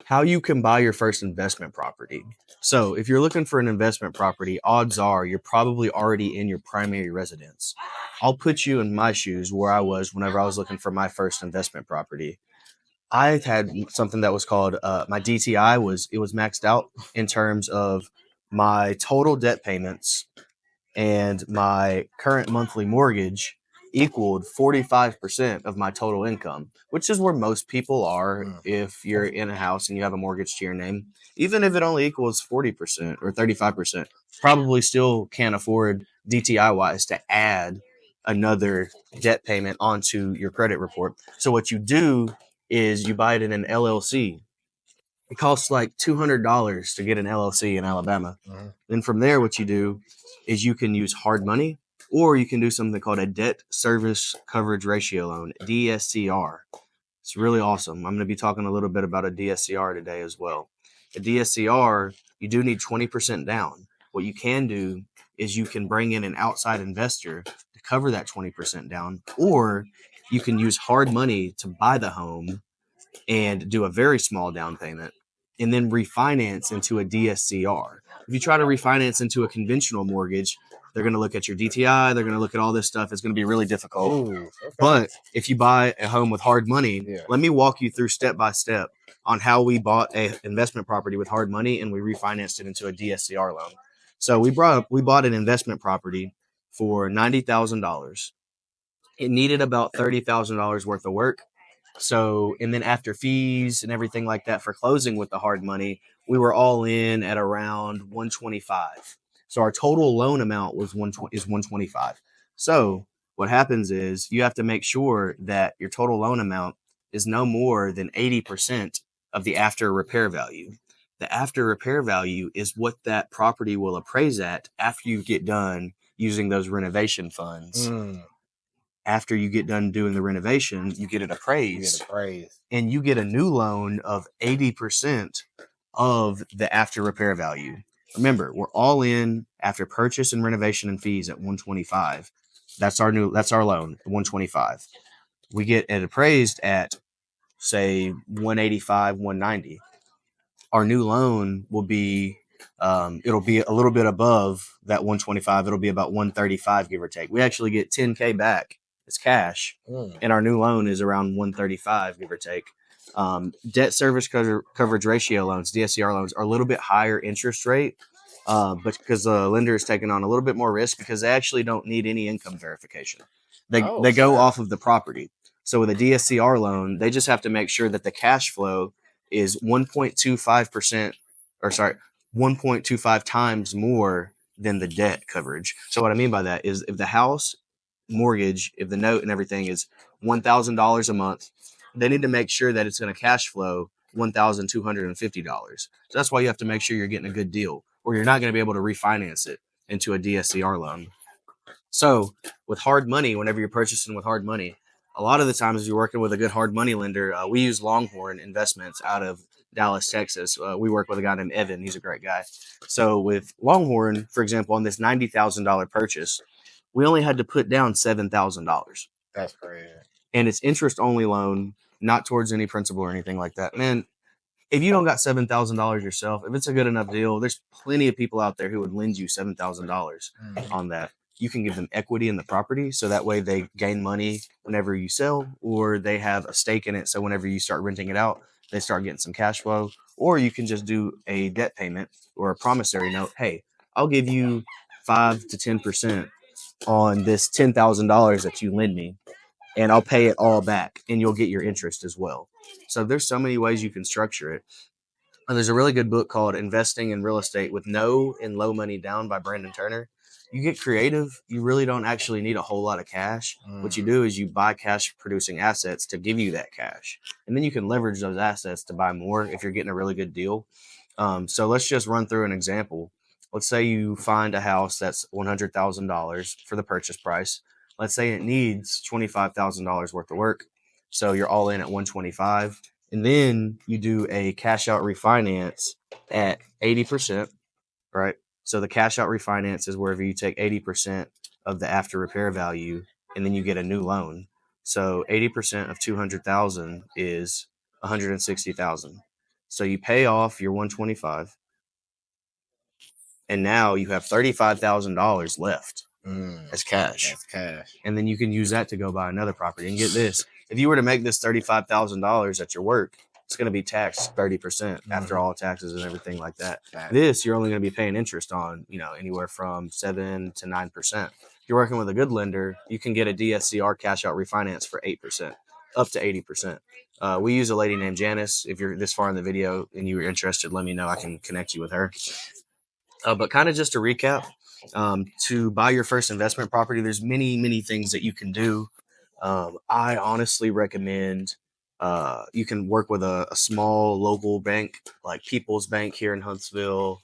how you can buy your first investment property. So if you're looking for an investment property, odds are you're probably already in your primary residence. I'll put you in my shoes where I was whenever I was looking for my first investment property. I had something that was called my DTI was maxed out in terms of my total debt payments, and my current monthly mortgage equaled 45% of my total income, which is where most people are if you're in a house and you have a mortgage to your name. Even if it only equals 40% or 35%, probably still can't afford DTI wise to add another debt payment onto your credit report. So what you do is you buy it in an LLC. It costs like $200 to get an LLC in Alabama. Then from there, what you do is you can use hard money, or you can do something called a debt service coverage ratio loan, DSCR. It's really awesome. I'm going to be talking a little bit about a DSCR today as well. A DSCR, you do need 20% down. What you can do is you can bring in an outside investor to cover that 20% down, or you can use hard money to buy the home and do a very small down payment and then refinance into a DSCR. If you try to refinance into a conventional mortgage, they're going to look at your DTI. They're going to look at all this stuff. It's going to be really difficult. Ooh, okay. But if you buy a home with hard money, let me walk you through step by step on how we bought a investment property with hard money and we refinanced it into a DSCR loan. So we bought an investment property for $90,000. It needed about $30,000 worth of work. So, and then after fees and everything like that for closing with the hard money, we were all in at around 125. So our total loan amount was 125. So what happens is you have to make sure that your total loan amount is no more than 80% of the after repair value. The after repair value is what that property will appraise at after you get done using those renovation funds. After you get done doing the renovation, you get it appraised. And you get a new loan of 80% of the after repair value. Remember, we're all in after purchase and renovation and fees at 125. That's our loan, 125. We get it appraised at say 185, 190. Our new loan will be it'll be a little bit above that 125. It'll be about 135, give or take. We actually get 10K back. It's cash, and our new loan is around 135, give or take. Debt service coverage ratio loans, DSCR loans, are a little bit higher interest rate, but because the lender is taking on a little bit more risk because they actually don't need any income verification. They go off of the property. So with a DSCR loan, they just have to make sure that the cash flow is 1.25%, or sorry, 1.25 times more than the debt coverage. So what I mean by that is if the house mortgage, if the note and everything is $1,000 a month, they need to make sure that it's going to cash flow $1,250. So that's why you have to make sure you're getting a good deal, or you're not going to be able to refinance it into a DSCR loan. So with hard money, whenever you're purchasing with hard money, a lot of the times if you're working with a good hard money lender, we use Longhorn Investments out of Dallas, Texas. We work with a guy named Evan. He's a great guy. So with Longhorn, for example, on this $90,000 purchase, we only had to put down $7,000. That's crazy. And it's interest only loan, not towards any principal or anything like that. Man, if you don't got $7,000 yourself, if it's a good enough deal, there's plenty of people out there who would lend you $7,000 on that. You can give them equity in the property, so that way they gain money whenever you sell, or they have a stake in it. So whenever you start renting it out, they start getting some cash flow. Or you can just do a debt payment or a promissory note. Hey, I'll give you 5 to 10% on this $10,000 that you lend me, and I'll pay it all back, and you'll get your interest as well. So there's so many ways you can structure it. And there's a really good book called Investing in Real Estate with No and Low Money Down by Brandon Turner. You get creative. You really don't actually need a whole lot of cash. What you do is you buy cash producing assets to give you that cash. And then you can leverage those assets to buy more if you're getting a really good deal. So let's just run through an example. Let's say you find a house that's $100,000 for the purchase price. Let's say it needs $25,000 worth of work. So you're all in at 125. And then you do a cash out refinance at 80%, right? So the cash out refinance is wherever you take 80% of the after repair value, and then you get a new loan. So 80% of 200,000 is 160,000. So you pay off your 125, and now you have $35,000 left as cash. That's cash. And then you can use that to go buy another property. And get this, if you were to make this $35,000 at your work, it's going to be taxed 30% after all taxes and everything like that. This, you're only going to be paying interest on, anywhere from 7 to 9%. If you're working with a good lender, you can get a DSCR cash out refinance for 8%, up to 80%. We use a lady named Janice. If you're this far in the video and you were interested, let me know. I can connect you with her. But kind of just to recap, to buy your first investment property, there's many things that you can do. I honestly recommend you can work with a small local bank like People's Bank here in Huntsville.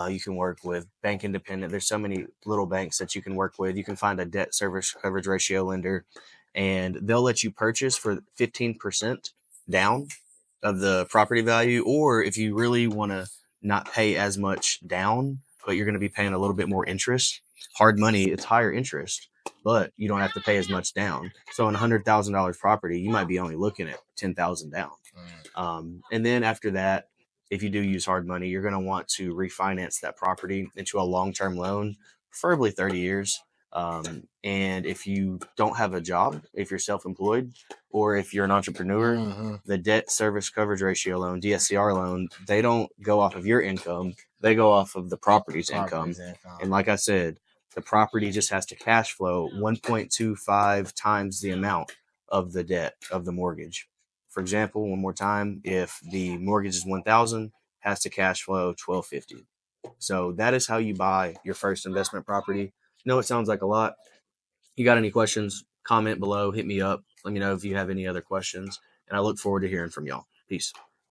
You can work with Bank Independent. There's so many little banks that you can work with. You can find a debt service coverage ratio lender, and they'll let you purchase for 15% down of the property value. Or if you really want to not pay as much down, but you're going to be paying a little bit more interest, hard money, it's higher interest, but you don't have to pay as much down. So on $100,000 property, you might be only looking at 10,000 down. And then after that, if you do use hard money, you're going to want to refinance that property into a long-term loan, preferably 30 years. And if you don't have a job, if you're self-employed, or if you're an entrepreneur, the debt service coverage ratio loan, DSCR loan, they don't go off of your income. They go off of the property's income. And like I said, the property just has to cash flow 1.25 times the amount of the debt of the mortgage. For example, one more time, if the mortgage is $1,000, has to cash flow $1,250. So that is how you buy your first investment property. I know it sounds like a lot. You got any questions? Comment below, hit me up. Let me know if you have any other questions. And I look forward to hearing from y'all. Peace.